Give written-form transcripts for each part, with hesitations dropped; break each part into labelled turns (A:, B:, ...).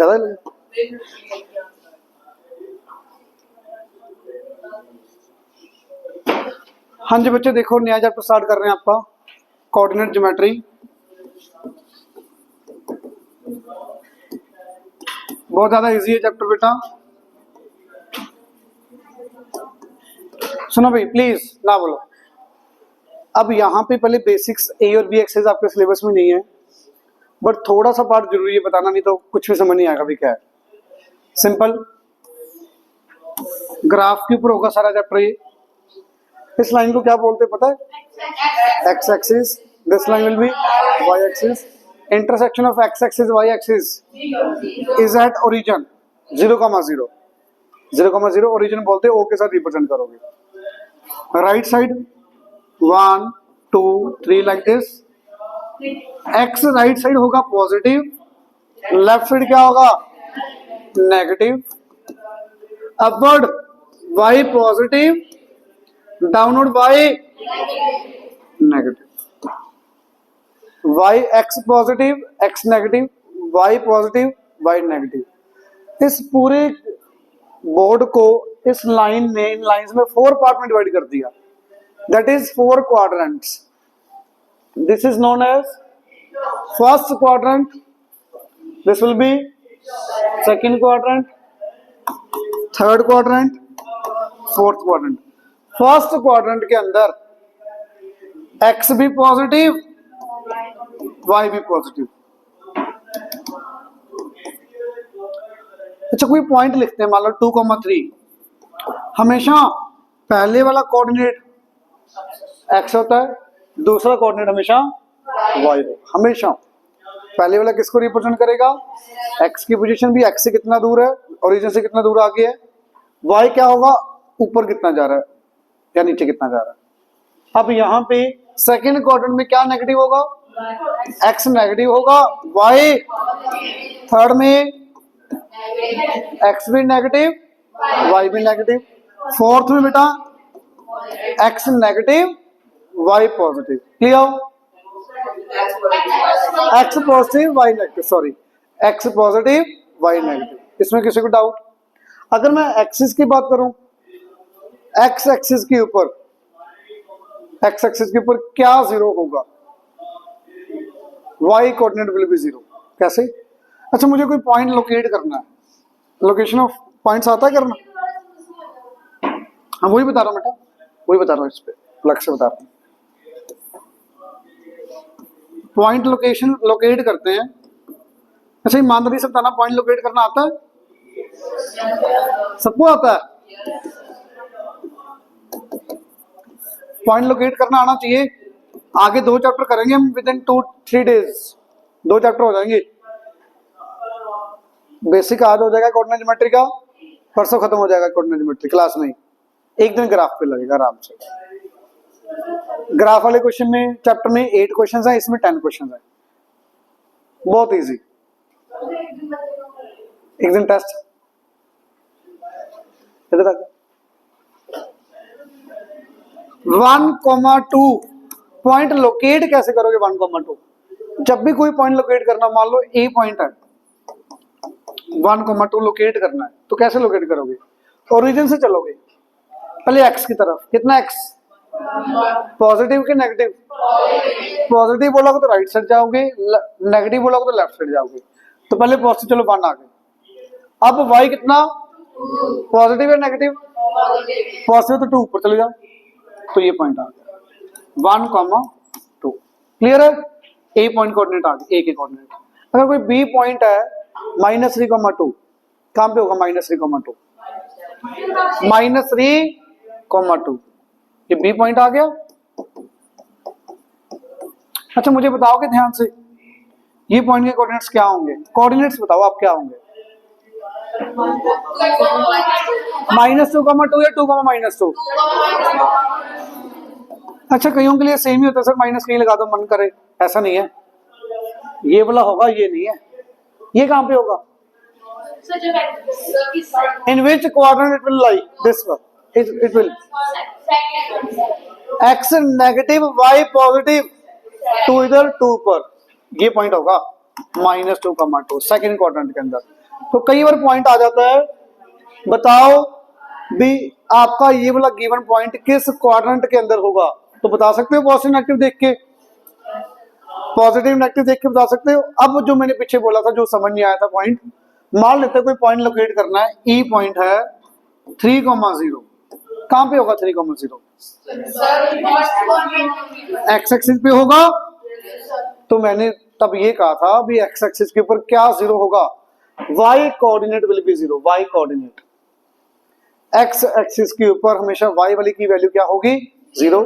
A: ज्यादा लगे। हाँ जी बच्चे देखो नया चैप्टर स्टार्ट कर रहे हैं आपका कोऑर्डिनेट ज्योमेट्री। बहुत ज्यादा इजी है चैप्टर बेटा। सुनो भाई प्लीज ना बोलो। अब यहाँ पे पहले बेसिक्स ए और बी एक्सरसाइज आपके सिलेबस में नहीं है, बट थोड़ा सा पार्ट जरूरी है बताना, नहीं तो कुछ भी समझ नहीं आएगा भी क्या है। सिंपल ग्राफ के ऊपर होगा सारा चैप्टर। ये इस लाइन को क्या बोलते हैं पता है? X axis. This line will be y axis. Intersection of x axis y axis is at origin 0,0। 0,0 origin बोलते हैं, ओ के साथ रिप्रेजेंट करोगे। Right side 1 2 3 like this. X right side होगा पॉजिटिव, लेफ्ट साइड क्या होगा? Negative. Upward y positive, downward y negative. Y x positive x negative, y positive y negative. इस पूरे बोर्ड को इस लाइन ने इन लाइंस में 4 पार्ट में डिवाइड कर दिया, that is 4 quadrants. This is known as first quadrant, this will be second quadrant, third quadrant, fourth quadrant. First quadrant के अंदर एक्स भी पॉजिटिव वाई भी पॉजिटिव। अच्छा कोई पॉइंट लिखते हैं, मान लो 2,3। हमेशा पहले वाला कोऑर्डिनेट एक्स होता है, दूसरा कोऑर्डिनेट हमेशा वाई हो। हमेशा पहले वाला किसको रिप्रेजेंट करेगा? एक्स की पोजीशन भी एक्स से कितना दूर है, ओरिजिन से कितना दूर आगे है। वाई क्या होगा? ऊपर कितना जा रहा है या नीचे कितना जा रहा है। अब यहाँ पे सेकंड क्वाड्रेंट में क्या नेगेटिव होगा? एक्स नेगेटिव होगा, वाई। थर्ड में एक्स भी नेगेटिव वाई भी नेगेटिव। फोर्थ में बेटा x negative y positive. Clear? X positive y negative, sorry x positive y negative. इसमें किसी को डाउट? अगर मैं एक्सिस की बात करूं, एक्स एक्सिस के ऊपर क्या 0 होगा? Y coordinate will be 0। कैसे? अच्छा मुझे कोई पॉइंट लोकेट करना है, लोकेशन ऑफ पॉइंट्स आता है करना? हाँ वही बता रहा हूँ बेटा, वही बता रहा हूँ, इस पे अलग से बता रहा हूँ। पॉइंट लोकेशन लोकेट करते हैं। अच्छा ईमानदारी से बताना, पॉइंट लोकेट करना आता है? सबको आता है? पॉइंट लोकेट करना आना चाहिए। आगे 2 चैप्टर करेंगे हम विद इन 2-3 डेज। 2 चैप्टर हो जाएंगे। बेसिक आज हो जाएगा कोऑर्डिनेट ज्योमेट्री का, परसों खत्म हो जाएगा कोऑर्डिनेट ज्योमेट्री क्लास में। एक दिन ग्राफ पे लगेगा आराम से। ग्राफ वाले क्वेश्चन में चैप्टर में 8 क्वेश्चंस हैं, इसमें 10 क्वेश्चंस हैं। बहुत इजी। एक दिन टेस्ट इधर आ 1,2 पॉइंट लोकेट कैसे करोगे? 1,2 जब भी कोई पॉइंट लोकेट करना, मान लो ए पॉइंट है, 1,2 लोकेट करना है, तो कैसे लोकेट करोगे? ओरिजिन से चलोगे पहले एक्स की तरफ। कितना एक्स? पॉजिटिव के नेगेटिव? पॉजिटिव बोलोगे तो राइट साइड जाओगे, नेगेटिव बोलोगे तो लेफ्ट साइड जाओगे। तो पहले पॉजिटिव, चलो 1 आ गए। अब वाई कितना? पॉजिटिव या नेगेटिव? पॉजिटिव तो 2 ऊपर चले जाओ, तो ये पॉइंट आ गया 1,2। क्लियर है? ए पॉइंट कोऑर्डिनेट आ गया, ए के कोऑर्डिनेट। अगर कोई बी पॉइंट है -3,2, कहां पे होगा -3,2? -3,2 ये बी पॉइंट आ गया। अच्छा मुझे बताओगे ध्यान से, ये पॉइंट के कोऑर्डिनेट्स क्या होंगे? कोऑर्डिनेट्स बताओ आप क्या होंगे? -2,2 या 2,-2? अच्छा कईयों के लिए सेम ही होता है सर, माइनस कहीं लगा दो मन करे, ऐसा नहीं है। ये वाला होगा, ये नहीं है। ये कहां पे होगा? In which quadrant it will lie? This one it will x negative y positive, 2 इधर 2 पर, ये पॉइंट होगा -2,2 सेकंड क्वाड्रेंट के अंदर। तो कई बार पॉइंट आ जाता है, बताओ भी आपका ये वाला गिवन पॉइंट किस क्वाड्रेंट के अंदर होगा, तो बता सकते हो पॉजिटिव नेगेटिव देख के, पॉजिटिव नेगेटिव देख के बता सकते हो। अब जो मैंने पीछे बोला था, जो समझ नहीं आया था पॉइंट, मान लेते हैं कोई पॉइंट लोकेट करना है, ई पॉइंट है 3,0, कहां पे होगा 3,0? एक्स एक्सिस पे होगा। तो मैंने तब ये कहा था भी एक्स एक्सिस के ऊपर क्या जीरो होगा, y coordinate will be zero, y coordinate x axis के ऊपर हमेशा वाई वाली की वैल्यू क्या होगी, जीरो,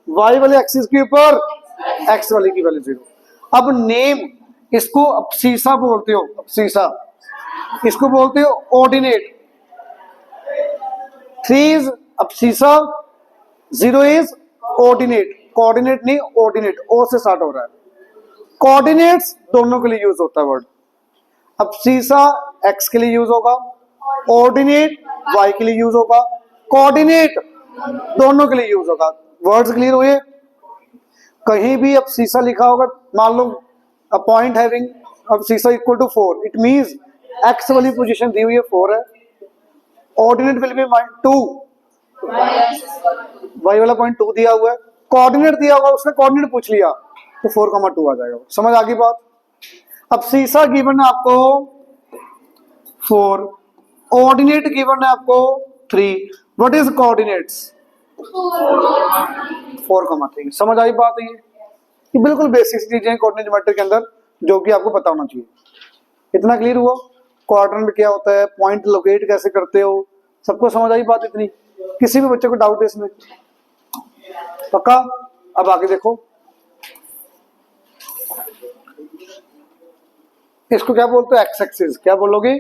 A: वाई वाले एक्सिस के ऊपर एक्स वाली की वैल्यू जीरो। अब नेम, इसको अब्सीसा बोलते हो, अब्सीसा, इसको बोलते हो ordinate. 3 is abscissa, 0 is ordinate, coordinate नहीं ऑर्डिनेट, ओ से स्टार्ट हो रहा है। कोऑर्डिनेट्स दोनों के लिए यूज होता है वर्ड, अब्सीसा एक्स के लिए यूज होगा, ऑर्डिनेट वाई के लिए यूज होगा, कोऑर्डिनेट दोनों के लिए यूज होगा। वर्ड्स क्लियर हुए? कहीं भी अब्सीसा लिखा होगा, मान लो a point having abscissa equal to 4, it means x वाली पोजीशन दी हुई है 4 है, ऑर्डिनेट विल बी 2, वाई वाला पॉइंट 2 दिया हुआ है, कोऑर्डिनेट दिया हुआ, उसने कोऑर्डिनेट पूछ लिया तो 4,2 आ जाएगा। समझ आ गई बात? अब सीसा गिवन है आपको 4, ऑर्डिनेट गिवन है आपको 3, व्हाट इज कोऑर्डिनेट्स 4,3। समझ आई बात? ये बिल्कुल बेसिक चीजें हैं कोऑर्डिनेट ज्योमेट्री के अंदर जो कि आपको पता होना चाहिए। इतना क्लियर हुआ? क्वाड्रेंट क्या होता है, पॉइंट लोकेट कैसे करते हो, सबको समझ आई बात? इतनी? किसी भी बच्चे को डाउट है इसमें? पक्का? अब आगे देखो, इसको क्या बोलते हो, एक्स एक्सिस। क्या बोलोगे?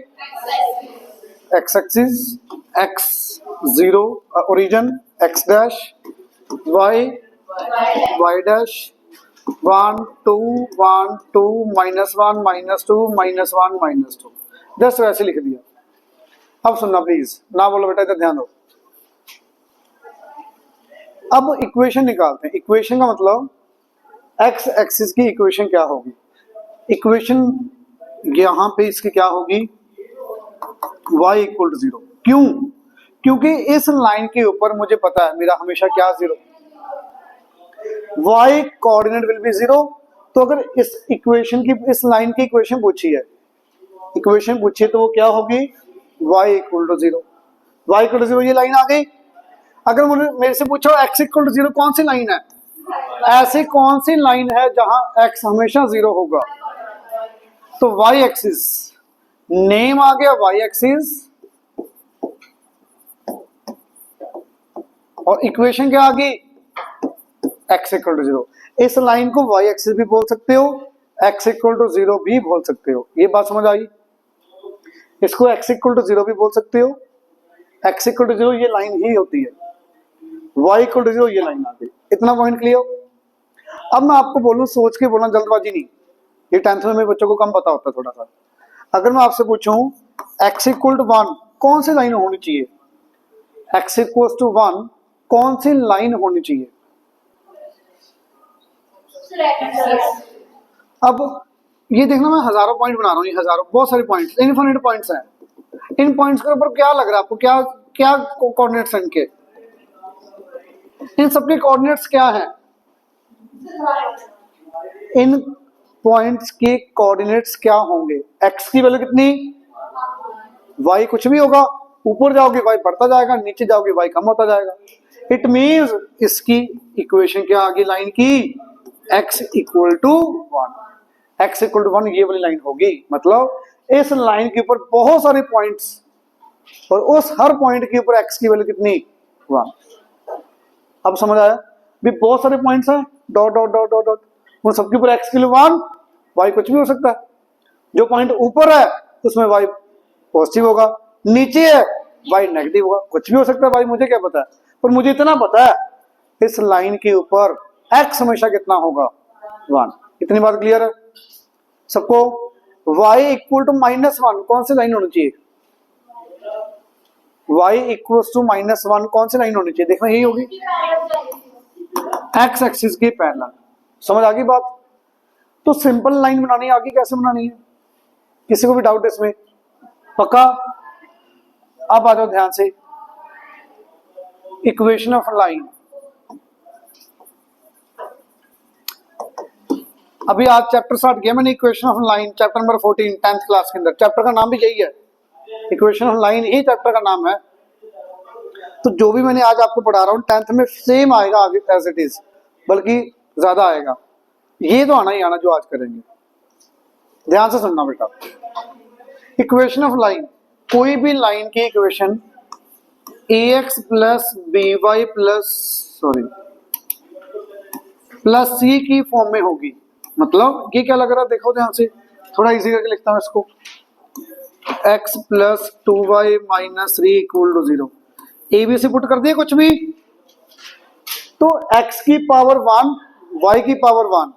A: X axis, x 0 origin, x dash, y y dash, 1 2 1 2 -1 -2 -1 -2, just वैसे लिख दिया। अब सुनना प्लीज, ना बोलो बेटा, इधर ध्यान दो। अब इक्वेशन निकालते हैं। इक्वेशन का मतलब एक्स एक्सिस की इक्वेशन क्या होगी, इक्वेशन यहां पे इसकी क्या होगी, y इक्वल टू 0। क्यों? क्योंकि इस लाइन के ऊपर मुझे पता है मेरा हमेशा क्या 0, y कोऑर्डिनेट विल बी 0। तो अगर इस इक्वेशन की, इस लाइन की इक्वेशन पूछी है, इक्वेशन पूछी तो वो क्या होगी, y equal to 0, y equal to 0 ये लाइन आ गई। अगर मुझे मेरे से पूछो x इक्वल टू 0 कौन सी लाइन है, ऐसी कौन सी लाइन है जहां x हमेशा 0 होगा, तो y एक्सिस, नेम आ गया y एक्सिस, और इक्वेशन क्या आ गई, x इक्वल टू 0। इस लाइन को y एक्सिस भी बोल सकते हो, x इक्वल टू 0 भी बोल सकते हो। ये बात समझ आई? इसको x इक्वल टू 0 भी बोल सकते हो, x इक्वल टू 0 ये लाइन ही होती है, y इक्वल टू 0 ये लाइन आ गई। इतना पॉइंट क्लियर? अब मैं आपको बोलूं, सोच के बोलना, जल्दबाजी नहीं, ये 10th में मेरे बच्चों को कम पता होता है थोड़ा सा। अगर मैं आपसे पूछूं x इक्वल टू 1 कौन सी लाइन होनी चाहिए, x इक्वल टू 1 कौन सी लाइन होनी चाहिए? अब ये देखना, मैं हजारों पॉइंट बना रहा हूँ, ये हजारों, बहुत सारे पॉइंट्स, इनफिनिट पॉइंट्स हैं। इन पॉइंट्स के ऊपर क्या लग रहा है आपको, क्या क्या कोऑर्डिनेट्स हैं इनके, इन सबके कोऑर्डिनेट्स क्या हैं? इन पॉइंट्स के कोऑर्डिनेट्स क्या होंगे? x की वैल्यू कितनी, y कुछ भी होगा, ऊपर जाओगे y बढ़ता जाएगा, नीचे जाओगे y कम होता जाएगा। इट मींस इसकी इक्वेशन क्या आ गई लाइन की, x equal to 1, x equal to 1 ये वाली लाइन होगी। मतलब इस लाइन के ऊपर बहुत सारे पॉइंट्स, और उस हर पॉइंट के ऊपर x की वैल्यू कितनी, 1। अब समझ आया? भी बहुत सारे पॉइंट्स हैं, dot dot dot dot dot, उन सबके ऊपर x की वैल्यू 1, y कुछ भी हो सकता है। जो पॉइंट ऊपर है उसमें y पॉजिटिव होगा, नीचे है y नेगेटिव होगा, कुछ भी हो सकता है भाई, मुझे क्या पता है, पर मुझे इतना पता है इस लाइन के ऊपर x हमेशा कितना होगा, 1। इतनी बात क्लियर है सबको? y इक्वल टू -1 कौन सी लाइन होनी चाहिए, y इक्वल टू -1 कौन सी लाइन होनी चाहिए, देखना यही होगी, x एक्सिस के पैरेलल। समझ आ गई बात? तो सिंपल लाइन बनानी आ गई, कैसे बनानी है? किसी को भी डाउट है इसमें? पक्का? अब आ जाओ ध्यान से, इक्वेशन ऑफ लाइन। अभी आज चैप्टर स्टार्ट किया मैंने, equation of line, chapter number 14 10th class के अंदर। चैप्टर का नाम भी यही है, equation of line he chapter का नाम है। तो जो भी मैंने आज आपको पढ़ा रहा हूँ 10th में सेम आएगा आगे एज इट इज, बल्कि ज्यादा आएगा। ये तो आना ही आना जो आज करेंगे। ध्यान से सुनना बेटा, इक्वेशन ऑफ लाइन, कोई भी लाइन की equation ax plus b y plus c की फॉर्म में होगी। मतलब ये क्या लग रहा है, देखो ध्यान से, थोड़ा इजी करके लिखता हूं इसको। x plus 2y minus 3 equal to 0। A B C put कर दिए कुछ भी, तो x की पावर 1 y की पावर 1,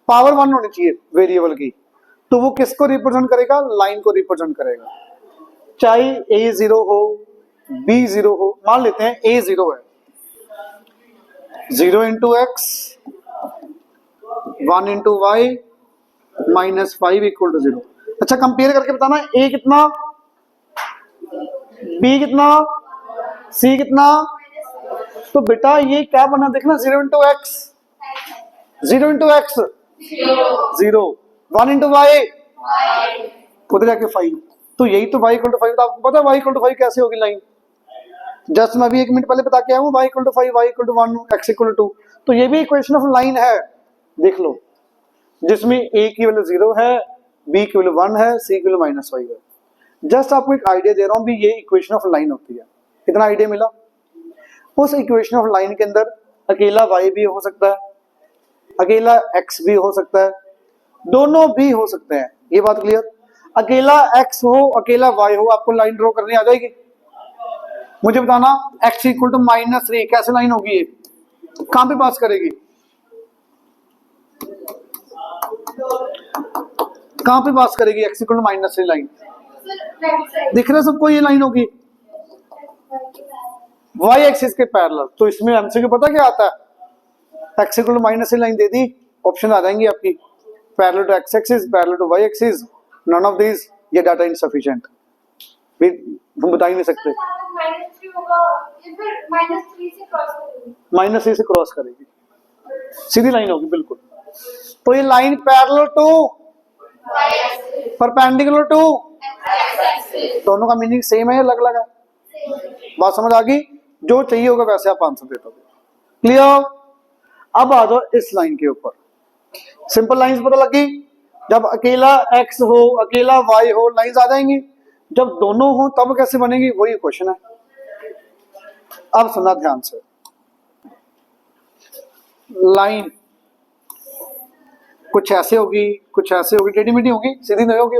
A: पावर 1 होनी चाहिए वेरिएबल की, तो वो किसको रिप्रेजेंट करेगा, लाइन को रिप्रेजेंट करेगा। चाहे a 0 हो b 0 हो, मान लेते हैं a 0 है, 0 into x 1 into y minus 5 equal to 0। अच्छा कंपेयर करके बताना, a कितना, b कितना, c कितना। तो बेटा ये क्या बना देखना, 0 into x 0 into x 0, 1 into y उधर जाके 5, तो यही तो y इक्वल टू 5। तो आपको पता है y इक्वल टू 5 कैसे होगी लाइन, जस्ट मैं अभी 1 मिनट पहले बता के आया हूँ, y equal to 5, y equal to 1, x equal to 2। तो ये भी इक्वेशन ऑफ लाइन है, देख लो, जिसमें a की वैल्यू 0 है, b की वैल्यू 1 है, c की वैल्यू माइनस 5 है। जस्ट आपको एक आइडिया दे रहा हूँ भी ये इक्वेशन ऑफ लाइन होती है। कितना आइडिया मिला? उस इक्वेशन ऑफ लाइन के अंदर अकेला y भी हो सकता है, अकेला x भी हो सकता है, दोनों भी हो सकते हैं। ये बात क्लियर? अकेला x हो अकेला y हो, आपको लाइन ड्रॉ करनी आ जाएगी। मुझे बताना x इक्वल टू माइनस 3 कैसे लाइन होगी, ये कहां पे पास करेगी, कहां पे पास करेगी x equal to minus 3 line? दिख रहा है सबको, ये लाइन होगी y एक्सिस के पैरेलल। तो इसमें एमसीक्यू पता क्या आता है, x equal to minus 3 line दे दी, ऑप्शन आ जाएंगी आपकी, parallel to x axis, parallel to y axis, none of this, ये डाटा इनसफिशिएंट, हम बता ही नहीं सकते। माइनस 3 से क्रॉस करेगी, सीधी लाइन होगी बिल्कुल। तो ये line parallel to, perpendicular to, दोनों का मीनिंग सेम है, अलग अलग है? बात समझ आ गई? जो चाहिए होगा वैसे आप आंसर दे दोगे। क्लियर? अब आ जाओ इस लाइन के ऊपर, सिंपल लाइंस पता लगी। जब अकेला x हो अकेला y हो, लाइंस आ जाएंगी। जब दोनों हो तब कैसे बनेगी, वही क्वेश्चन है। अब सुना ध्यान से, लाइन कुछ ऐसे होगी, कुछ ऐसे होगी, टेढ़ी मेढ़ी होगी, सीधी नहीं होगी,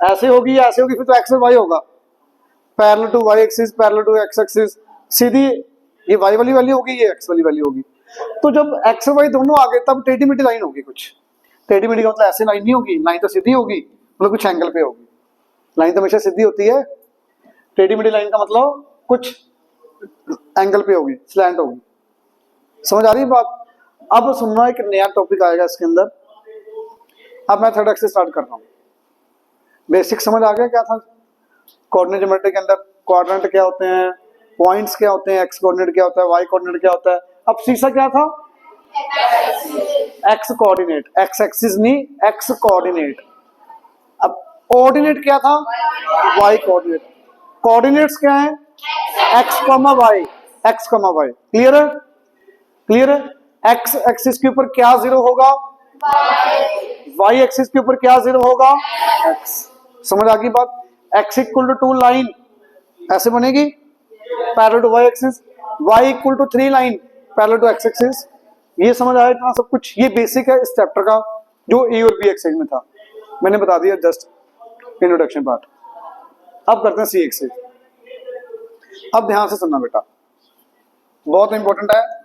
A: ऐसे होगी ऐसे होगी, फिर तो x और y होगा, parallel to y axis, parallel to x axis, सीधी ये y वाली वैल्यू होगी, ये x वाली वैल्यू होगी। तो जब x और y दोनों आ गए तब टेढ़ी मेढ़ी लाइन होगी। कुछ टेढ़ी मेढ़ी का मतलब ऐसे लाइन नहीं होगी, लाइन तो सीधी होगी, मतलब कुछ एंगल पे होगी। लाइन तो हमेशा सीधी होती है, टेढ़ी मेढ़ी लाइन का मतलब कुछ एंगल पे होगी, स्लैंट होगी। समझ आ रही है बात? अब सुनना, एक नया टॉपिक आएगा इसके अंदर। अब मैं थर्ड एक्स से स्टार्ट कर रहा हूँ। बेसिक समझ आ गया क्या था? कोऑर्डिनेट ज्योमेट्री के अंदर क्वाड्रेंट क्या होते हैं, पॉइंट्स क्या होते हैं, एक्स कोऑर्डिनेट क्या होता है, वाई कोऑर्डिनेट क्या होता है। अब सीसा क्या था, एक्स कोऑर्डिनेट, एक्स एक्सिस नहीं, एक्स कोऑर्डिनेट। अब ऑर्डिनेट क्या था, वाई कोऑर्डिनेट। कोऑर्डिनेट्स क्या है, x comma y, x comma y. Clear है? क्लियर है? एक्स एक्सिस के ऊपर क्या जीरो होगा, वाई एक्सिस के ऊपर क्या जीरो होगा, एक्स। समझ आ गई बात? एक्स इक्वल टू 2 लाइन ऐसे बनेगी parallel to y axis, y equal to 3 line parallel to x axis. ये समझ आया इतना सब कुछ? ये बेसिक है इस चैप्टर का, जो ए और बी एक्साइज में था, मैंने बता दिया जस्ट इंट्रोडक्शन पार्ट। अब करते हैं सी एक्सिस। अब ध्यान से सुनना बेटा, बहुत इंपॉर्टेंट है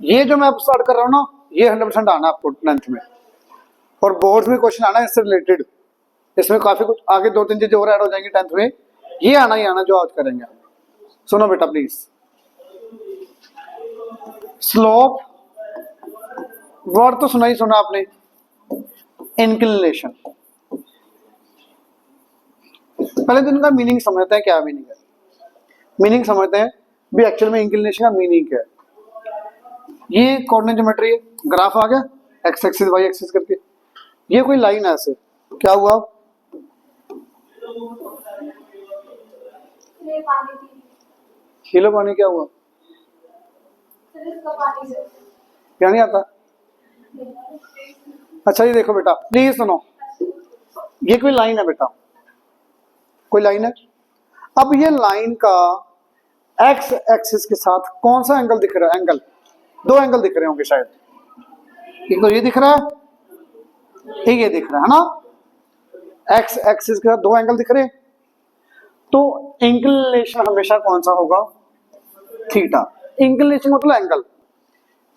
A: ये जो मैं अब स्टार्ट कर रहा हूं ना, ये 100% आना आपको 9th में, और बोर्ड में क्वेश्चन आना है इससे रिलेटेड। इसमें काफी कुछ आगे 2-3 चीजें और ऐड हो जाएंगी 10th में, ये आना ही आना जो आज करेंगे। सुनो बेटा प्लीज, स्लोप वर्ड तो सुना ही सुना आपने, इंक्लिनेशन पहले तो इनका मीनिंग समझते हैं, क्या मीनिंग है, मीनिंग समझते हैं भी एक्चुअल में इंक्लिनेशन का मीनिंग क्या है। ये कोऑर्डिनेट ज्योमेट्री है, ग्राफ आ गया एक्स एक्सिस वाई एक्सिस करके, ये कोई लाइन है ऐसे, क्या हुआ, किलो पानी क्या हुआ, क्या नहीं आता। अच्छा ये देखो बेटा, प्लीज सुनो, ये कोई लाइन है बेटा, कोई लाइन है। अब ये लाइन का एक्स एक्सिस के साथ कौन सा एंगल दिख रहा है, एंगल, दो एंगल दिख रहे होंगे शायद, एक तो ये दिख रहा है, एक ये दिख रहा है ना, एक्स एक्सिस के साथ दो एंगल दिख रहे हैं, तो इंक्लिनेशन हमेशा कौन सा होगा, थीटा। इंक्लिनेशन मतलब एंगल,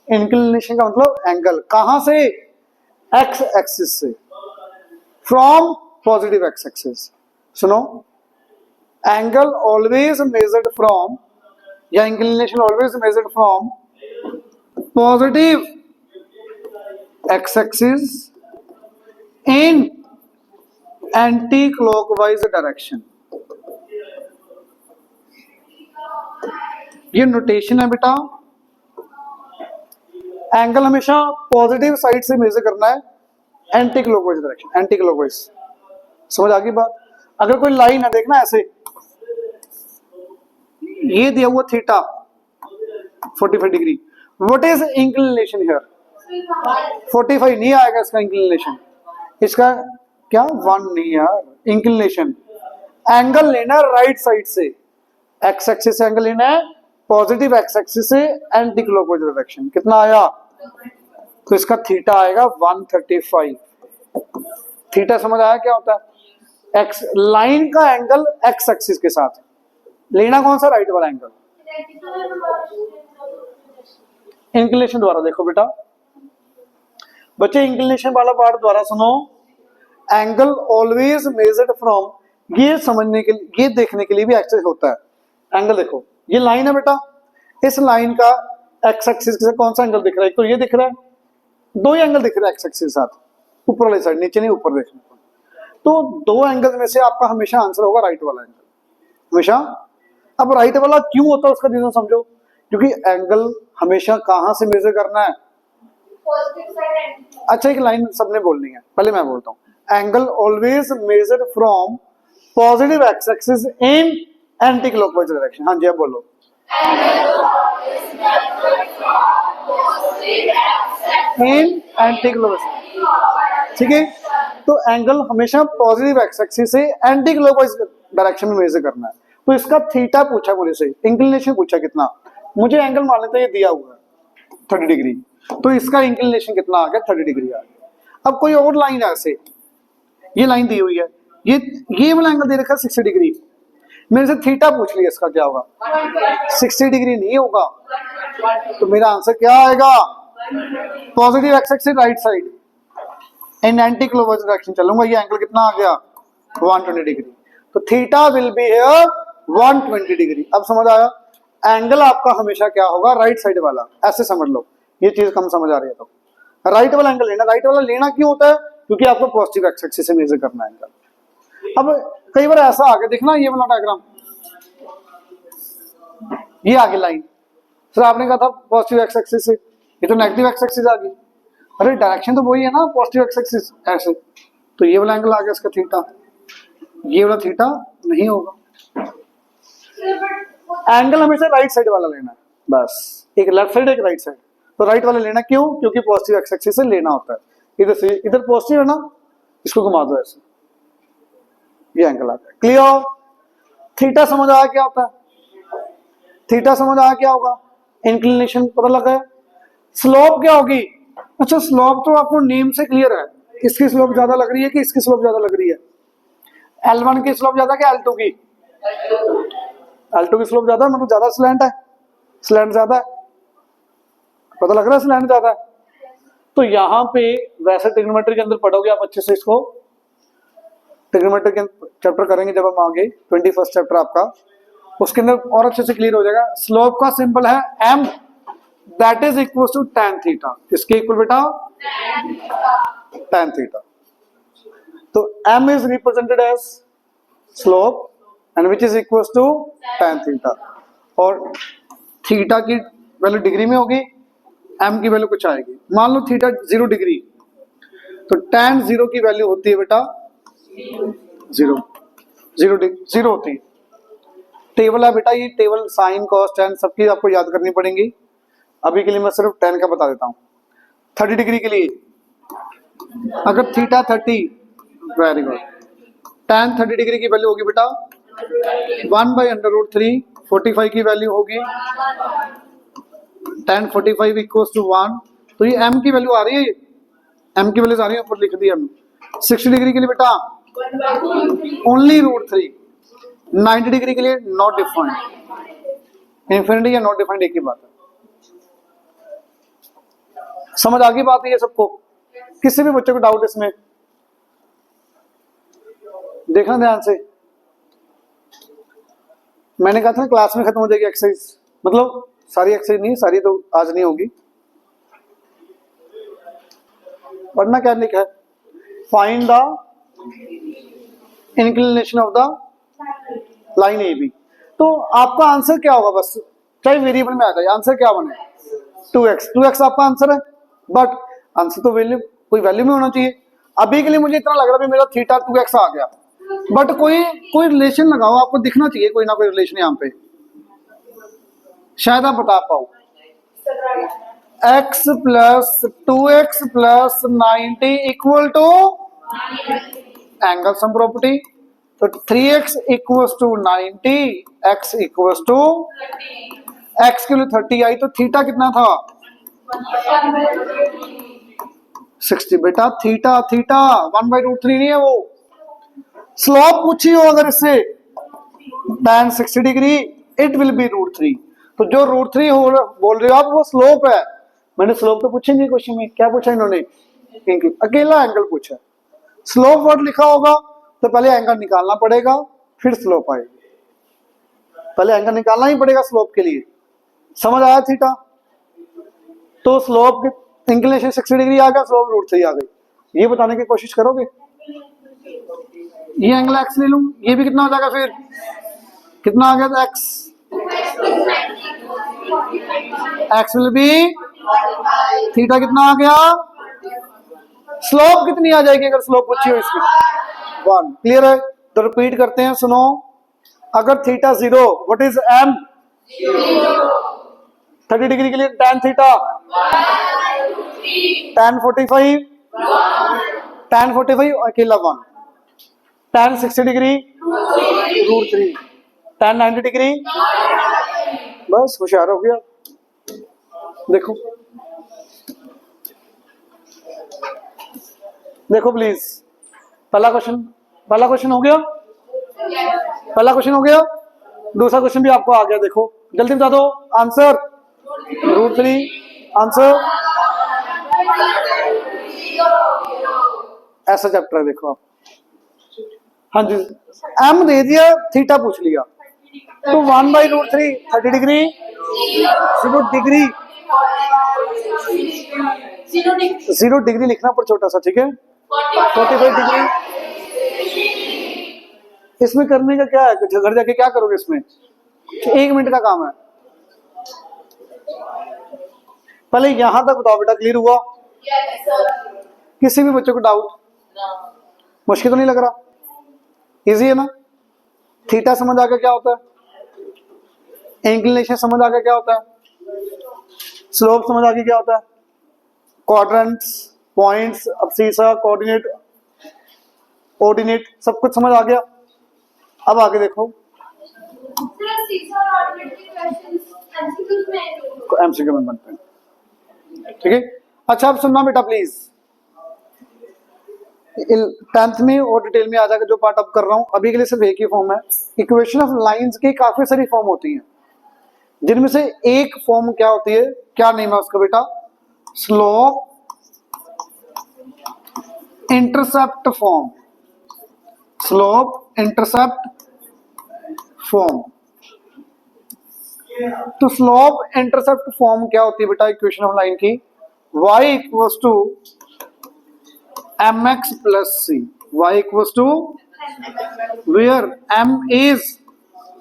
A: इंक्लिनेशन का मतलब एंगल, कहां से, एक्स एक्सिस से, फ्रॉम पॉजिटिव एक्स एक्सिस। सुनो, एंगल ऑलवेज मेजर्ड फ्रॉम, या inclination always measured from positive x axis in anti clockwise direction. ये नोटेशन है बेटा, एंगल हमेशा पॉजिटिव साइड से मेजर करना है, anti clockwise direction, anti clockwise. समझ आ गई बात। अगर कोई लाइन है देखना ऐसे, ये दिया हुआ theta 45 degree, what is inclination here, 45 नहीं आएगा इसका इंक्लिनेशन, इसका क्या 1 नहीं यार, इंक्लिनेशन एंगल लेना राइट साइड से, एक्स एक्सिस से एंगल लेना है, पॉजिटिव एक्स एक्सिस से एंटी क्लॉकवाइज डायरेक्शन। कितना आया, तो इसका थीटा आएगा 135। थीटा समझ आया क्या होता है, एक्स लाइन का एंगल एक्स एक्सिस के साथ लेना कौन सा, राइट वाला एंगल, इंक्लिनेशन द्वारा। देखो बेटा बच्चे, इंक्लिनेशन वाला पार्ट द्वारा सुनो, एंगल ऑलवेज मेजर्ड फ्रॉम, ये समझने के लिए, ये देखने के लिए भी एक्सरसाइज होता है। एंगल देखो, ये लाइन है बेटा, इस लाइन का एक्स एक्सिस के साथ कौन सा एंगल दिख रहा है, एक तो ये दिख रहा है, दो ही एंगल दिख रहा है एक्स एक्सिस के साथ, ऊपर वाली साइड, नीचे नहीं ऊपर देखने को, तो दो एंगल में से आपका हमेशा आंसर होगा राइट वाला एंगल, हमेशा। अब राइट वाला क्यों होता है उसका रीजन समझो, क्योंकि एंगल हमेशा कहां से मेजर करना है, अच्छा एक लाइन सबने बोलनी है, पहले मैं बोलता हूं, angle always measured from positive x axis in anti clockwise direction. हाँ जी अब बोलो, इन एंटी क्लॉकवाइज, ठीक है। तो एंगल हमेशा पॉजिटिव एक्स एक्सिस से एंटी क्लॉकवाइज डायरेक्शन में मेजर करना है, तो इसका थीटा पूछा मुझे से, इंक्लिनेशन पूछा कितना, मुझे एंगल मान लेते ये दिया हुआ है 30 डिग्री, तो इसका इंक्लिनेशन कितना आ गया, 30 डिग्री आ गया। अब कोई और लाइन है ऐसे, ये लाइन दी हुई है, ये वाला एंगल दे रखा है 60 डिग्री, मेरे से थीटा पूछ लिया, इसका क्या होगा, 60 डिग्री नहीं होगा, तो मेरा आंसर क्या आएगा, positive x axis right side इन एंटी क्लॉकवाइज डायरेक्शन चलूंगा, ये एंगल कितना आ गया 120 डिग्री, तो theta will be here 120 degree. अब समझ आया, एंगल आपका हमेशा क्या होगा, राइट साइड वाला, ऐसे समझ लो, ये चीज कम समझ आ रही है तो राइट वाला एंगल लेना। राइट वाला लेना क्यों होता है, क्योंकि आपको पॉजिटिव एक्स एक्सिस से मेजर करना है एंगल। अब कई बार ऐसा आगे देखना, ये वाला डायग्राम, ये आगे लाइन, सर आपने कहा था पॉजिटिव एक्स एक्सिस से, ये तो नेगेटिव एक्स एक्सिस आ गई, अरे डायरेक्शन तो वही है ना, पॉजिटिव एक्स एक्सिस ऐसे, तो ये वाला एंगल आ गया इसका थीटा, ये वाला थीटा नहीं होगा, एंगल हमेशा राइट साइड वाला लेना है बस, एक लेफ्ट साइड एक राइट साइड, तो राइट वाला लेना क्यों, क्योंकि पॉजिटिव एक्स एक्सिस से लेना होता है, इधर से इधर पॉजिटिव है ना, इसको घुमा दो ऐसे, ये एंगल आता है। क्लियर, थीटा समझ आया क्या होता है, थीटा समझ आया क्या होगा, इंक्लिनेशन पता लगा है, स्लोप क्या होगी, अच्छा स्लोप तो आपको नेम से क्लियर है, इसकी स्लोप ज्यादा लग रही है कि इसकी स्लोप ज्यादा लग रही है, L1 की स्लोप ज्यादा क्या L2 की, L2 की स्लोप ज्यादा, मतलब ज्यादा स्लैंट है, स्लैंट ज्यादा है, पता लग रहा है स्लैंट ज्यादा है। तो यहाँ पे वैसे ट्रिग्नोमेट्री के अंदर पढ़ोगे आप अच्छे से, इसको ट्रिग्नोमेट्री के चैप्टर करेंगे जब हम आगे, 21st चैप्टर आपका, उसके अंदर और अच्छे से क्लियर हो जाएगा। स्लोप का सिंबल है m, that is equal to tan theta, किसके इक्वल बेटा, tan थीटा। तो m is represented as slope and which is equal to tan theta, और थीटा की वैल्यू डिग्री में होगी, m की वैल्यू कुछ आएगी। मान लो थीटा 0 डिग्री, तो tan 0 की वैल्यू होती है बेटा 0 होती है। टेबल है बेटा, ये टेबल साइन कॉस tan सबकी आपको याद करनी पड़ेंगी। अभी के लिए मैं सिर्फ tan का बता देता हूँ। 30 डिग्री के लिए अगर theta 30, very good, tan 30 degree की वैल्यू होगी बेटा 1/√3, 45 की वैल्यू होगी tan 45 इक्वल्स टू 1। तो ये m की वैल्यू आ रही है, m की वैल्यू आ रही है, ऊपर लिख दी हमने। 60 डिग्री के लिए बेटा ओनली √3, 90 डिग्री के लिए नॉट डिफाइंड। इन्फिनिटी या नॉट डिफाइंड एक ही बात है। समझ आ गई बात है ये सबको? किसी भी बच्चे को डाउट इसमें देखना ध्यान से। मैंने कहा था क्लास में खत्म हो जाएगी एक्सरसाइज, मतलब सारी एक्सरसाइज नहीं, सारी तो आज नहीं होगी। वरना क्या लिखा है, find the inclination of the line A B. तो आपका आंसर क्या होगा, बस चाहे वेरिएबल में आ जाए, आंसर क्या बने 2x आपका आंसर है, बट आंसर तो वैल्यू, कोई वैल्यू में होना चाहिए। अभी के लिए मुझे इतना लग रहा है मेरा थीटा 2x आ गया, बट कोई रिलेशन लगाओ, आपको दिखना चाहिए कोई ना कोई रिलेशन यहाँ पे, शायद आप बता पाओ। x plus 2x plus 90 equal to angle sum property, तो 3x equals to 90, x equals to x के लिए 30 आई, तो थीटा कितना था 60। बेटा थीटा 1/√3 नहीं है वो। स्लोप पूछी हो अगर इससे tan 60 degree, it will be √3। तो जो √3 हो बोल रहे हो आप, वो स्लोप है। मैंने स्लोप तो पूछे नहीं क्वेश्चन में, क्या पूछा इन्होंने, अकेला एंगल पूछा। स्लोप वर्ड लिखा होगा तो पहले एंगल निकालना पड़ेगा, फिर स्लोप आएगी। पहले एंगल निकालना ही पड़ेगा स्लोप के लिए। समझ आया थीटा? तो स्लोप इंक्लिनेशन 60 डिग्री आ गया, स्लोप √3 आ गई। ये बताने की कोशिश करोगे? ये एंगल x ले लूं, ये भी कितना हो जाएगा, फिर कितना आ गया था x विल बी थीटा कितना आ गया, स्लोप कितनी आ जाएगी अगर स्लोप पूछी हो इसकी 1। क्लियर है? तो रिपीट करते हैं, सुनो। अगर theta 0, what is m 30 degree के लिए tan थीटा tan 45 अकेला 1, tan 60 डिग्री √3, tan 90 डिग्री, बस होशियार हो गया। देखो देखो प्लीज, पहला क्वेश्चन हो गया, पहला क्वेश्चन हो गया, दूसरा क्वेश्चन भी आपको आ गया। देखो जल्दी बता दो आंसर, √3 आंसर। ऐसा चैप्टर है देखो आप। हाँ जी, m दे दिया, थीटा पूछ लिया, तो 1/√3 30 डिग्री 0 डिग्री लिखना पर छोटा सा, ठीक है 45 डिग्री। इसमें करने का क्या है, घर जाके क्या करोगे इसमें, 1 मिनट का काम है। पहले यहां तक बताओ बेटा, क्लियर हुआ? किसी भी बच्चे को डाउट, मुश्किल तो नहीं लग रहा, इजी है ना? थीटा समझ आ गया क्या होता है, इंक्लिनेशन समझ आ गया क्या होता है, स्लोप समझ आ गया क्या होता है, क्वाड्रेंट्स, पॉइंट्स, अब्सीसा, कोऑर्डिनेट, ऑर्डिनेट, सब कुछ समझ आ गया। अब आगे देखो, एमसीक्यू में बनते हैं, ठीक है। अच्छा अब सुनना बेटा प्लीज, 10th में और डिटेल में आ जाएगा जो पार्ट अब कर रहा हूं, अभी के लिए सिर्फ एक ही फॉर्म है। इक्वेशन ऑफ लाइंस की काफी सारी फॉर्म होती हैं, जिनमें से एक फॉर्म क्या होती है, क्या नेम है उसका बेटा, slope intercept form, slope intercept form. तो स्लोप इंटरसेप्ट फॉर्म क्या होती है बेटा इक्वेशन ऑफ लाइन की, y equals to mx plus c, y equals to where m is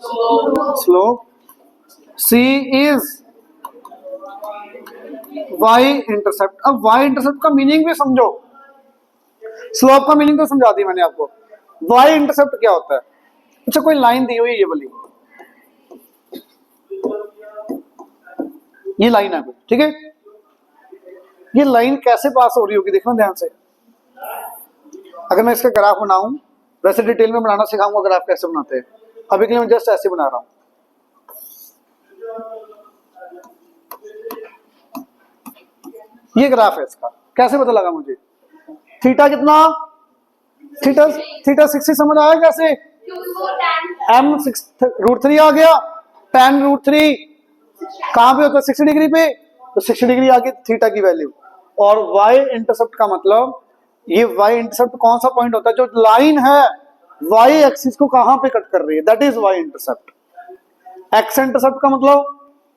A: slope, c is y intercept. अब y इंटरसेप्ट का meaning भी समझो, स्लोप का मीनिंग तो समझा दी मैंने आपको, y इंटरसेप्ट क्या होता है। अच्छा कोई लाइन दी हुई है ये वाली, ये लाइन है ठीक है, ये लाइन कैसे पास हो रही होगी देखना ध्यान से। अगर मैं इसका ग्राफ बनाऊं, वैसे डिटेल में बनाना सिखाऊंगा ग्राफ कैसे बनाते हैं, अभी के लिए मैं जस्ट ऐसे बना रहा हूं। ये ग्राफ है इसका, कैसे पता लगा मुझे, थीटा कितना, थीटा थीटा 60 समझ आया कैसे, m √3 आ गया, tan √3 कहां पे होता है 60 डिग्री पे, तो 60 डिग्री आ गई थीटा की वैल्यू। और y इंटरसेप्ट का मतलब, ये y इंटरसेप्ट कौन सा पॉइंट होता है, जो लाइन है y एक्सिस को कहां पे कट कर रही है, that is y intercept. x intercept का मतलब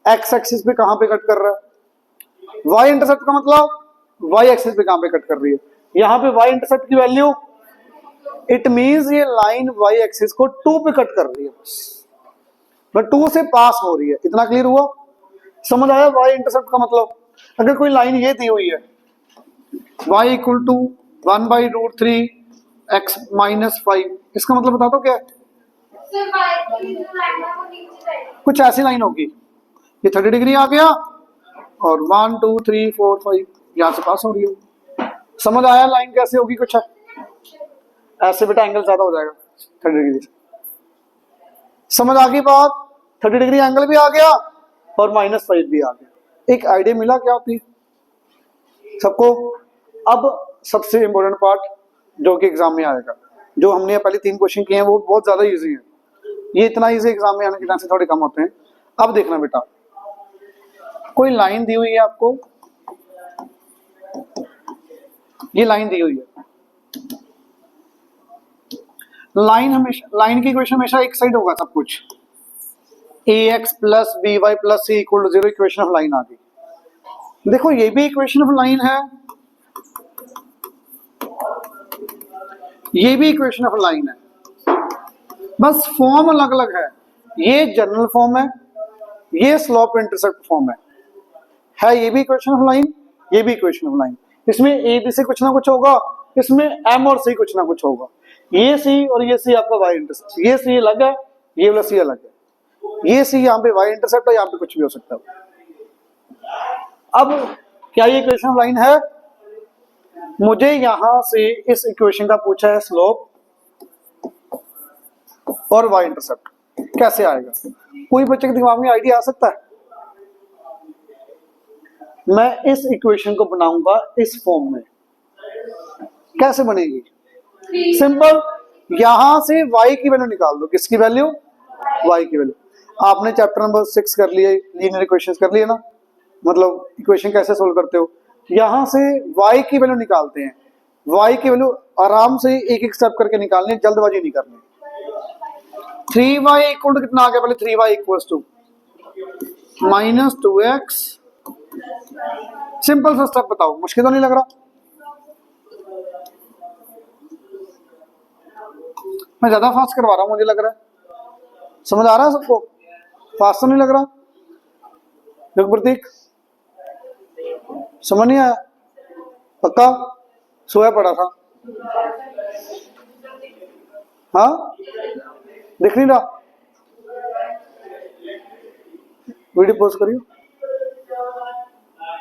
A: x एक्सिस पे कहां पे कट कर रहा है, y इंटरसेप्ट का मतलब y एक्सिस पे कहां पे कट कर रही है। यहां पे y इंटरसेप्ट की वैल्यू, इट मींस ये लाइन y एक्सिस को 2 पे कट कर रही है, बस 2 से पास हो रही है। इतना क्लियर हुआ, समझ आया y इंटरसेप्ट का मतलब। अगर कोई लाइन ये दी हुई है y इक्वल टू 1/√3 x - 5, इसका मतलब बता दो क्या है, कुछ ऐसी लाइन होगी, ये 30 डिग्री आ गया और 1 2 3 4 5 यहां से पास हो रही है। समझ आया लाइन कैसे होगी, कुछ है ऐसे, बेटा एंगल ज्यादा हो जाएगा 30 डिग्री से। समझ आ गई बात, 30 डिग्री एंगल भी आ गया और -5 भी आ गया। एक आइडिया मिला क्या होती है सबको। अब सबसे इंपॉर्टेंट पार्ट जो कि एग्जाम में आएगा, जो हमने पहले 3 क्वेश्चन किए हैं वो बहुत ज्यादा इजी है, ये इतना इजी एग्जाम में आने के चांसेस थोड़े कम होते हैं। अब देखना बेटा, कोई लाइन दी हुई है आपको, ये लाइन दी हुई है, लाइन हमेशा, लाइन की इक्वेशन हमेशा एक साइड होगा सब कुछ, ax + by + c = 0 equation of line आ गई। देखो ये भी इक्वेशन ऑफ लाइन है, ये भी इक्वेशन ऑफ लाइन है, बस फॉर्म अलग अलग है। ये जनरल फॉर्म है, ये स्लोप इंटरसेप्ट फॉर्म है ये भी इक्वेशन ऑफ लाइन, ये भी इक्वेशन ऑफ लाइन। इसमें ए बी से कुछ ना कुछ होगा, इसमें एम और सी कुछ ना कुछ होगा। ये सी और ये सी आपका वाई इंटरसेप्ट, ये सी अलग है, ये वाला सी अलग है, ये सी यहाँ पे वाई इंटरसेप्ट है, यहाँ पे कुछ भी हो सकता है। अब क्या ये इक्वेशन ऑफ लाइन है, मुझे यहां से इस इक्वेशन का पूछा है स्लोप और वाई इंटरसेप्ट, कैसे आएगा, कोई बच्चे के दिमाग में आइडिया आ सकता है। मैं इस इक्वेशन को बनाऊंगा इस फॉर्म में, कैसे बनेगी, सिंपल, यहां से y की वैल्यू निकाल दो, किसकी वैल्यू, y की वैल्यू। आपने चैप्टर नंबर 6 कर लिया, लीनियर इक्वेशंस कर लिए ना, मतलब इक्वेशन कैसे सोल्व करते हो। यहां से y की वैल्यू निकालते हैं, y की वैल्यू आराम से एक एक स्टेप करके निकालनी है, जल्दबाजी नहीं करनी। 3y इक्वल टू कितना आ गया, पहले 3y equals to -2x, simple सा स्टेप बताओ, मुश्किल तो नहीं लग रहा, मैं ज्यादा फास्ट करवा रहा हूं मुझे लग रहा है, समझ आ रहा है सबको, फास्ट तो नहीं लग रहा, युग प्रतीक समझ नहीं आया, पक्का सोया पड़ा था, हाँ दिख नहीं रहा, वीडियो पॉज करियो।